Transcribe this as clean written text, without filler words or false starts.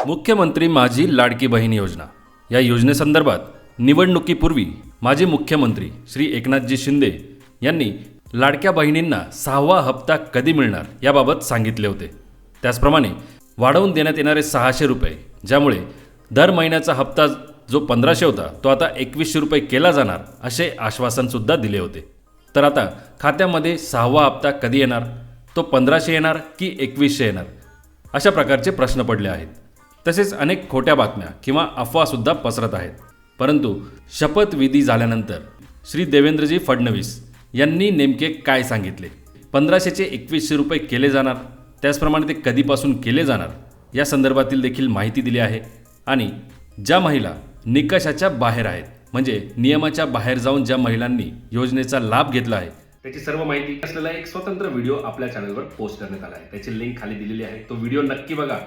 मुख्यमंत्री माझी लाडकी बहीण योजना या योजनेसंदर्भात निवडणुकीपूर्वी माजी मुख्यमंत्री श्री एकनाथजी शिंदे यांनी लाडक्या बहिणींना 6वा हप्ता कधी मिळणार याबाबत सांगितले होते। त्याचप्रमाणे वाढवून देण्यात येणारे 600 रुपये, ज्यामुळे दर महिन्याचा हप्ता जो 1500 होता तो आता 2100 रुपये केला जाणार असे आश्वासनसुद्धा दिले होते। तर आता खात्यामध्ये 6वा हप्ता कधी येणार, तो 1500 येणार की 2100 येणार, अशा प्रकारचे प्रश्न पडले आहेत। तसेच अनेक खोट्या बातम्या किंवा अफवासुद्धा पसरत आहेत। परंतु शपथविधी झाल्यानंतर श्री देवेंद्रजी फडणवीस यांनी नेमके काय सांगितले, 1500चे 2100 रुपये केले जाणार, त्याचप्रमाणे ते कधीपासून केले जाणार या संदर्भातील देखील माहिती दिली आहे। आणि ज्या महिला निकषाच्या बाहेर आहेत, म्हणजे नियमाच्या बाहेर जाऊन ज्या महिलांनी योजनेचा लाभ घेतला आहे, त्याची सर्व माहिती असलेला एक स्वतंत्र व्हिडिओ आपल्या चॅनलवर पोस्ट करण्यात आला आहे। त्याची लिंक खाली दिलेली आहे, तो व्हिडिओ नक्की बघा।